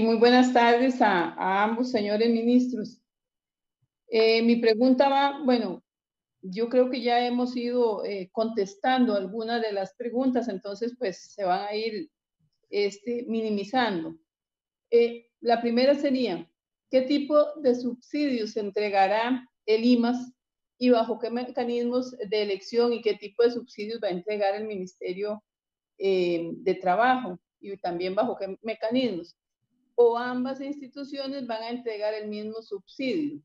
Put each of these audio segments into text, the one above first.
muy buenas tardes a ambos señores ministros. Mi pregunta va, bueno, yo creo que ya hemos ido contestando algunas de las preguntas, entonces pues se van a ir minimizando. La primera sería, ¿qué tipo de subsidios entregará el IMAS y bajo qué mecanismos de elección y qué tipo de subsidios va a entregar el Ministerio de Trabajo y también bajo qué mecanismos? ¿O ambas instituciones van a entregar el mismo subsidio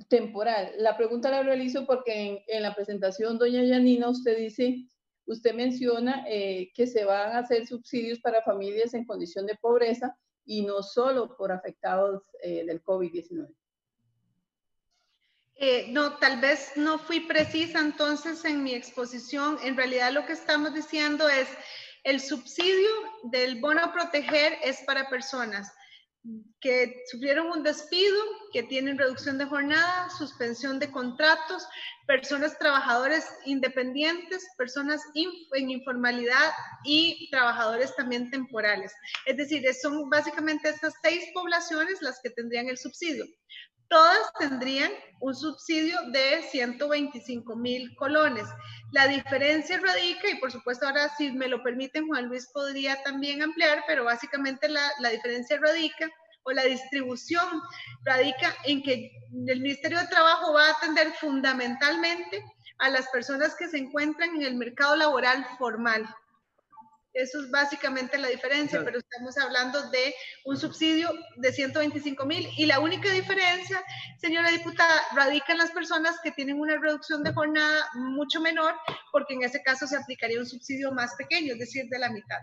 temporal? La pregunta la realizo porque en la presentación, doña Yanina, usted menciona que se van a hacer subsidios para familias en condición de pobreza y no solo por afectados del COVID-19. No, tal vez no fui precisa entonces en mi exposición. En realidad lo que estamos diciendo es el subsidio del bono proteger es para personas que sufrieron un despido, que tienen reducción de jornada, suspensión de contratos, personas trabajadores independientes, personas en informalidad y trabajadores también temporales. Es decir, son básicamente estas 6 poblaciones las que tendrían el subsidio. Todas tendrían un subsidio de 125,000 colones. La diferencia radica, y por supuesto ahora si me lo permiten Juan Luis podría también ampliar, pero básicamente la diferencia radica, o la distribución radica en que el Ministerio de Trabajo va a atender fundamentalmente a las personas que se encuentran en el mercado laboral formal. Eso es básicamente la diferencia, pero estamos hablando de un subsidio de 125,000 y la única diferencia, señora diputada, radica en las personas que tienen una reducción de jornada mucho menor, porque en ese caso se aplicaría un subsidio más pequeño, es decir, de la mitad.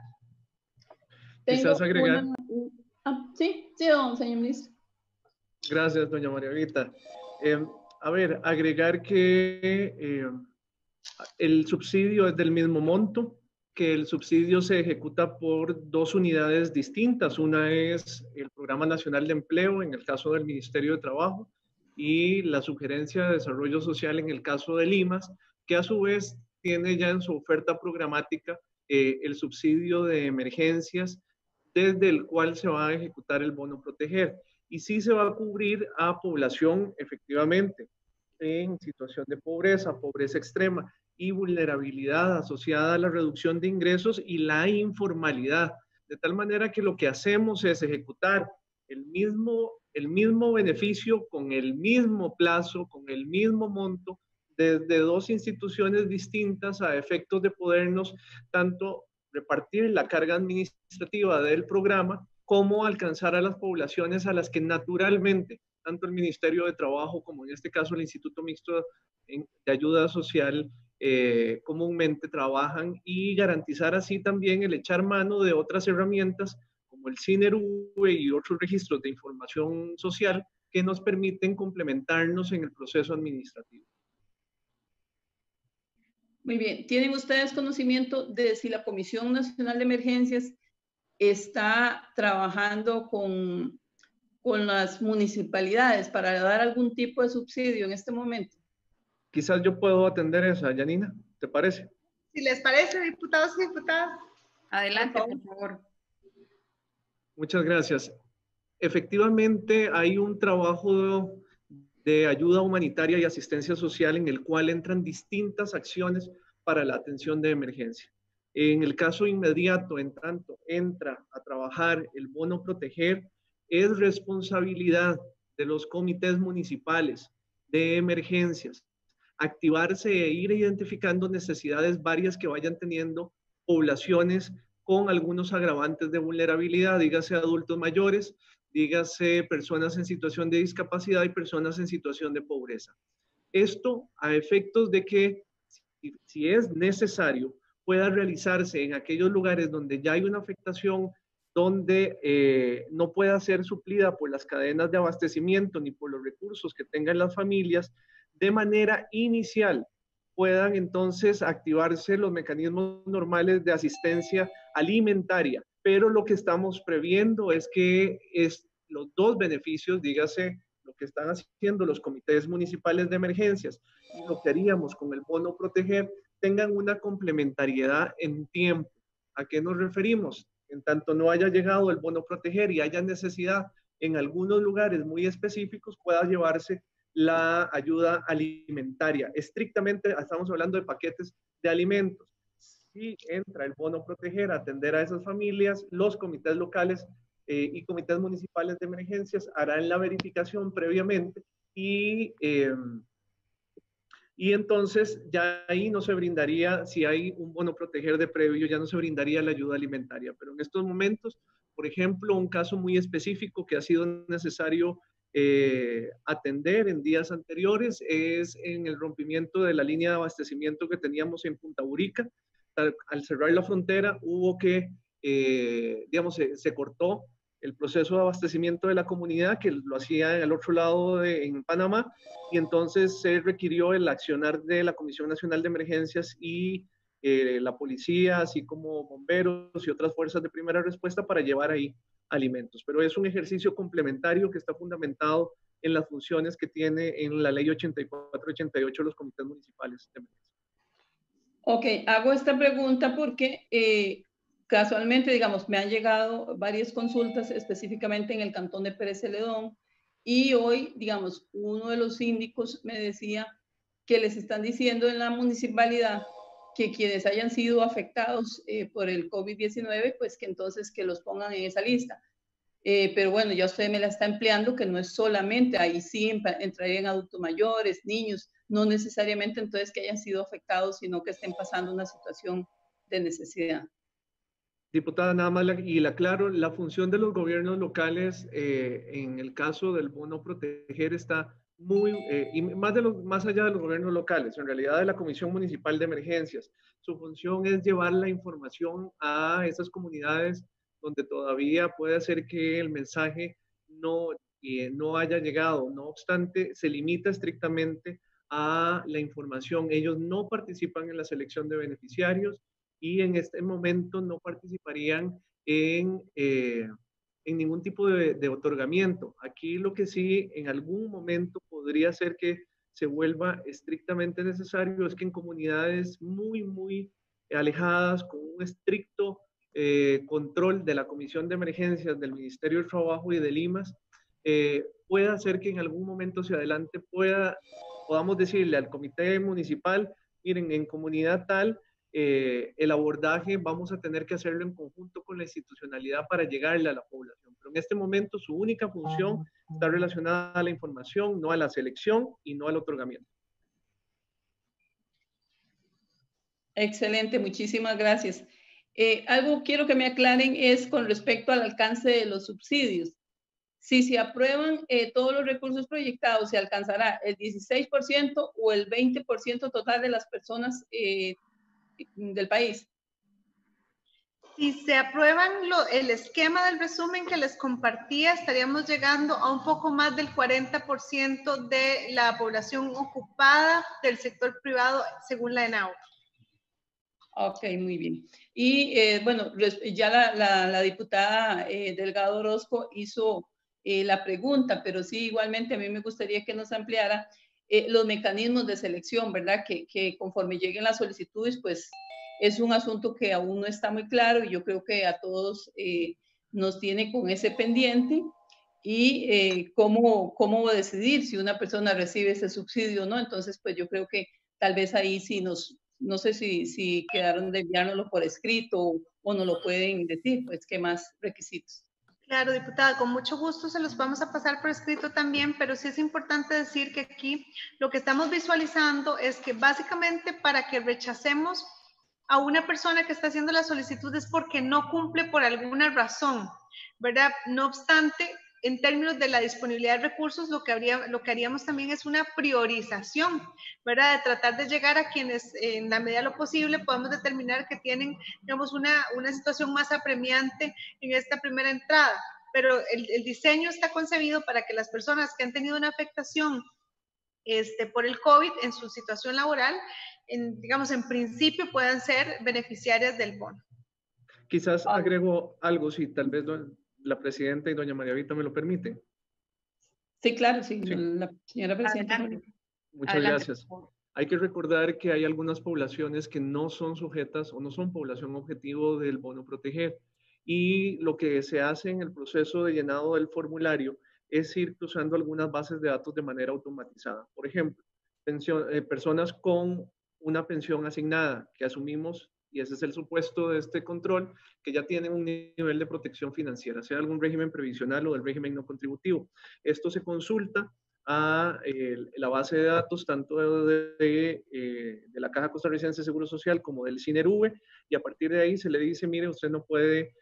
Quizás agregar. Sí, don señor ministro. Gracias, doña María Vita. A ver, agregar que el subsidio es del mismo monto, que el subsidio se ejecuta por 2 unidades distintas. Una es el Programa Nacional de Empleo, en el caso del Ministerio de Trabajo, y la Sugerencia de Desarrollo Social, en el caso del IMAS, que a su vez tiene ya en su oferta programática el subsidio de emergencias, desde el cual se va a ejecutar el bono proteger. Y sí se va a cubrir a población, efectivamente, en situación de pobreza, pobreza extrema y vulnerabilidad asociada a la reducción de ingresos y la informalidad. De tal manera que lo que hacemos es ejecutar el mismo beneficio con el mismo plazo, con el mismo monto, desde 2 instituciones distintas a efectos de podernos tanto repartir la carga administrativa del programa como alcanzar a las poblaciones a las que naturalmente tanto el Ministerio de Trabajo como en este caso el Instituto Mixto de Ayuda Social comúnmente trabajan, y garantizar así también el echar mano de otras herramientas como el CINERV y otros registros de información social que nos permiten complementarnos en el proceso administrativo. Muy bien. ¿Tienen ustedes conocimiento de si la Comisión Nacional de Emergencias está trabajando con las municipalidades para dar algún tipo de subsidio en este momento? Quizás yo puedo atender esa, Yanina, ¿te parece? Si les parece, diputados y diputadas. Adelante, por favor. Muchas gracias. Efectivamente, hay un trabajo de ayuda humanitaria y asistencia social en el cual entran distintas acciones para la atención de emergencia. En el caso inmediato, en tanto entra a trabajar el bono proteger, es responsabilidad de los comités municipales de emergencias activarse e ir identificando necesidades varias que vayan teniendo poblaciones con algunos agravantes de vulnerabilidad, dígase adultos mayores, dígase personas en situación de discapacidad y personas en situación de pobreza. Esto a efectos de que, si es necesario, pueda realizarse en aquellos lugares donde ya hay una afectación, donde no pueda ser suplida por las cadenas de abastecimiento ni por los recursos que tengan las familias, de manera inicial puedan entonces activarse los mecanismos normales de asistencia alimentaria. Pero lo que estamos previendo es que los 2 beneficios, dígase lo que están haciendo los comités municipales de emergencias y lo que haríamos con el bono proteger, tengan una complementariedad en tiempo. ¿A qué nos referimos? En tanto no haya llegado el bono proteger y haya necesidad en algunos lugares muy específicos, pueda llevarse la ayuda alimentaria. Estrictamente estamos hablando de paquetes de alimentos. Si entra el bono proteger a atender a esas familias, los comités locales y comités municipales de emergencias harán la verificación previamente y entonces ya ahí no se brindaría, si hay un bono proteger de previo, ya no se brindaría la ayuda alimentaria. Pero en estos momentos, por ejemplo, un caso muy específico que ha sido necesario atender en días anteriores es en el rompimiento de la línea de abastecimiento que teníamos en Punta Burica. Al cerrar la frontera hubo que, digamos, se cortó el proceso de abastecimiento de la comunidad que lo hacía al otro lado en Panamá, y entonces se requirió el accionar de la Comisión Nacional de Emergencias y la policía, así como bomberos y otras fuerzas de primera respuesta para llevar ahí alimentos. Pero es un ejercicio complementario que está fundamentado en las funciones que tiene en la ley 84-88 los comités municipales de emergencia. Ok, hago esta pregunta porque casualmente, digamos, me han llegado varias consultas específicamente en el cantón de Pérez Celedón, y hoy, digamos, uno de los síndicos me decía que les están diciendo en la municipalidad que quienes hayan sido afectados por el COVID-19, pues que entonces que los pongan en esa lista. Pero bueno, ya usted me la está empleando, que no es solamente, ahí sí entrarían adultos mayores, niños, no necesariamente entonces que hayan sido afectados, sino que estén pasando una situación de necesidad. Diputada, nada más y la aclaro, la función de los gobiernos locales en el caso del bono proteger está muy, y más allá de los gobiernos locales, en realidad de la Comisión Municipal de Emergencias. Su función es llevar la información a esas comunidades donde todavía puede ser que el mensaje no haya llegado. No obstante, se limita estrictamente a la información. Ellos no participan en la selección de beneficiarios y en este momento no participarían en ningún tipo de otorgamiento. Aquí lo que sí en algún momento podría ser que se vuelva estrictamente necesario es que en comunidades muy, muy alejadas, con un estricto control de la Comisión de Emergencias del Ministerio del Trabajo y del IMAS, pueda ser que en algún momento hacia adelante podamos decirle al comité municipal, miren, en comunidad tal, el abordaje vamos a tener que hacerlo en conjunto con la institucionalidad para llegarle a la población. Pero en este momento su única función está relacionada a la información, no a la selección y no al otorgamiento. Excelente, muchísimas gracias. Algo quiero que me aclaren es con respecto al alcance de los subsidios. Si se aprueban todos los recursos proyectados, ¿se alcanzará el 16% o el 20% total de las personas del país? Si se aprueban el esquema del resumen que les compartía, estaríamos llegando a un poco más del 40% de la población ocupada del sector privado, según la ENAO. Ok, muy bien. Y bueno, ya la diputada Delgado Orozco hizo la pregunta, pero sí, igualmente a mí me gustaría que nos ampliara los mecanismos de selección, ¿verdad? Que conforme lleguen las solicitudes, pues es un asunto que aún no está muy claro y yo creo que a todos nos tiene con ese pendiente. Y cómo decidir si una persona recibe ese subsidio o no. Entonces, pues yo creo que tal vez ahí sí no sé si quedaron de enviárnoslo por escrito o no lo pueden decir, pues qué más requisitos. Claro, diputada, con mucho gusto se los vamos a pasar por escrito también, pero sí es importante decir que aquí lo que estamos visualizando es que básicamente para que rechacemos a una persona que está haciendo la solicitud es porque no cumple por alguna razón, ¿verdad? No obstante, en términos de la disponibilidad de recursos, lo que haríamos también es una priorización, ¿verdad? De tratar de llegar a quienes en la medida de lo posible podamos determinar que tienen, digamos, una situación más apremiante en esta primera entrada. Pero el diseño está concebido para que las personas que han tenido una afectación por el COVID en su situación laboral, digamos, en principio puedan ser beneficiarias del bono. Quizás agrego algo, si tal vez la presidenta y doña María Vita me lo permiten. Sí, claro, sí, sí. La señora presidenta. Muchas gracias. Hay que recordar que hay algunas poblaciones que no son sujetas o no son población objetivo del bono proteger. y lo que se hace en el proceso de llenado del formulario es ir cruzando algunas bases de datos de manera automatizada. Por ejemplo, personas con una pensión asignada que asumimos, y ese es el supuesto de este control, que ya tienen un nivel de protección financiera, sea algún régimen previsional o del régimen no contributivo. Esto se consulta a la base de datos tanto de la Caja Costarricense de Seguro Social como del CINERV, y a partir de ahí se le dice, mire, usted no puede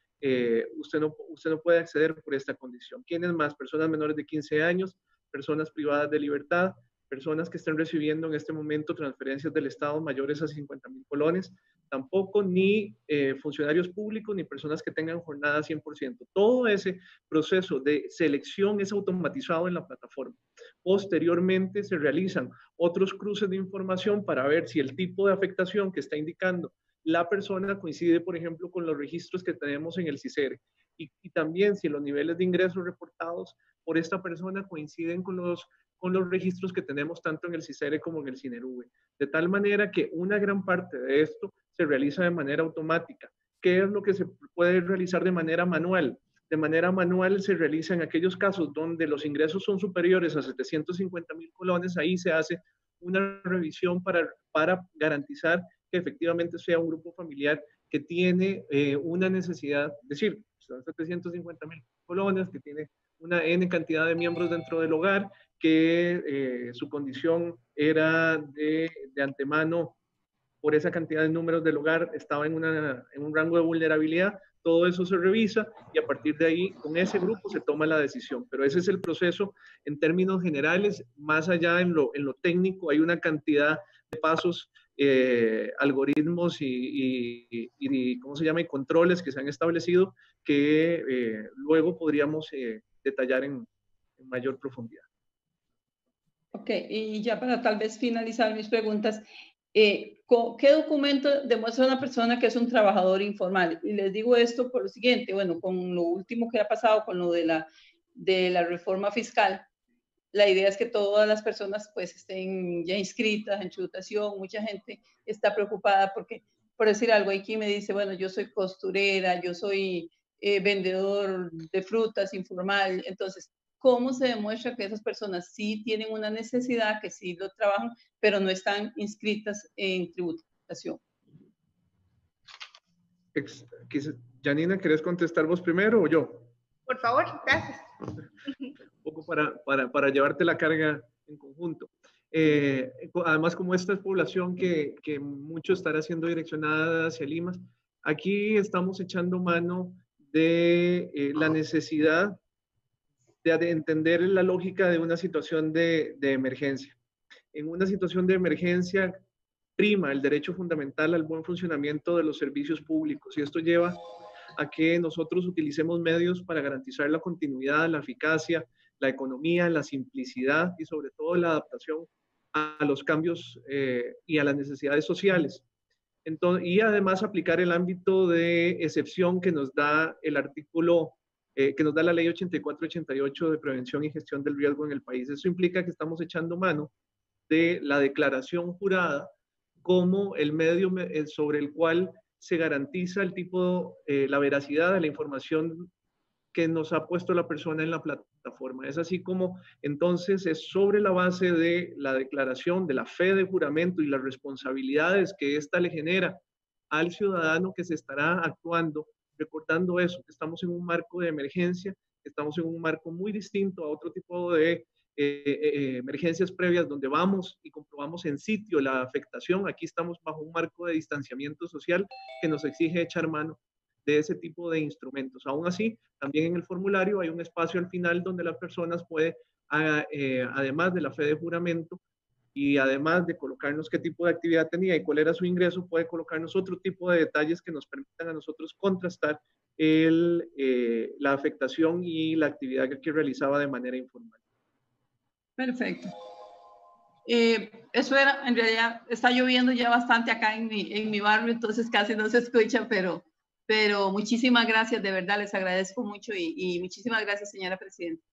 acceder por esta condición. ¿Quiénes más? Personas menores de 15 años, personas privadas de libertad, personas que estén recibiendo en este momento transferencias del Estado mayores a 50,000 colones, tampoco ni funcionarios públicos ni personas que tengan jornada 100%. Todo ese proceso de selección es automatizado en la plataforma. Posteriormente se realizan otros cruces de información para ver si el tipo de afectación que está indicando la persona coincide, por ejemplo, con los registros que tenemos en el CICERE, y también si los niveles de ingresos reportados por esta persona coinciden con los registros que tenemos tanto en el CICERE como en el CINERV. De tal manera que una gran parte de esto se realiza de manera automática. ¿Qué es lo que se puede realizar de manera manual? De manera manual se realiza en aquellos casos donde los ingresos son superiores a 750,000 colones, ahí se hace una revisión para garantizar que efectivamente sea un grupo familiar que tiene una necesidad, es decir, son 750,000 colones, que tiene una N cantidad de miembros dentro del hogar, que su condición era de antemano, por esa cantidad de números del hogar, estaba en un rango de vulnerabilidad. Todo eso se revisa y a partir de ahí, con ese grupo se toma la decisión. Pero ese es el proceso en términos generales. Más allá en lo técnico, hay una cantidad de pasos, algoritmos y ¿cómo se llama? Y controles que se han establecido que luego podríamos detallar en mayor profundidad. Ok, y ya para tal vez finalizar mis preguntas, ¿qué documento demuestra una persona que es un trabajador informal? Y les digo esto por lo siguiente, bueno, con lo último que ha pasado, con lo de la reforma fiscal, la idea es que todas las personas pues estén ya inscritas en tributación. Mucha gente está preocupada porque, por decir algo, aquí me dice, bueno, yo soy costurera, yo soy vendedor de frutas informal. Entonces, ¿cómo se demuestra que esas personas sí tienen una necesidad, que sí lo trabajan, pero no están inscritas en tributación? Janina, ¿querés contestar vos primero o yo? Por favor, gracias. Un poco para llevarte la carga en conjunto. Además, como esta es población que mucho estará siendo direccionada hacia Limas, aquí estamos echando mano de la necesidad de entender la lógica de una situación de emergencia. En una situación de emergencia prima el derecho fundamental al buen funcionamiento de los servicios públicos, y esto lleva a que nosotros utilicemos medios para garantizar la continuidad, la eficacia, la economía, la simplicidad y sobre todo la adaptación a los cambios y a las necesidades sociales. Entonces, y además aplicar el ámbito de excepción que nos da el artículo, que nos da la ley 8488 de prevención y gestión del riesgo en el país. Eso implica que estamos echando mano de la declaración jurada como el medio sobre el cual se garantiza el tipo, la veracidad de la información que nos ha puesto la persona en la plataforma. Es así como entonces es sobre la base de la declaración, de la fe de juramento y las responsabilidades que ésta le genera al ciudadano que se estará actuando, recordando eso, que estamos en un marco de emergencia, que estamos en un marco muy distinto a otro tipo de emergencias previas donde vamos y comprobamos en sitio la afectación. Aquí estamos bajo un marco de distanciamiento social que nos exige echar mano de ese tipo de instrumentos. Aún así, también en el formulario hay un espacio al final donde las personas pueden, además de la fe de juramento y además de colocarnos qué tipo de actividad tenía y cuál era su ingreso, puede colocarnos otro tipo de detalles que nos permitan a nosotros contrastar la afectación y la actividad que realizaba de manera informal. Perfecto. Eso era, en realidad, está lloviendo ya bastante acá en mi barrio, entonces casi no se escucha, pero muchísimas gracias, de verdad, les agradezco mucho y muchísimas gracias, señora presidenta.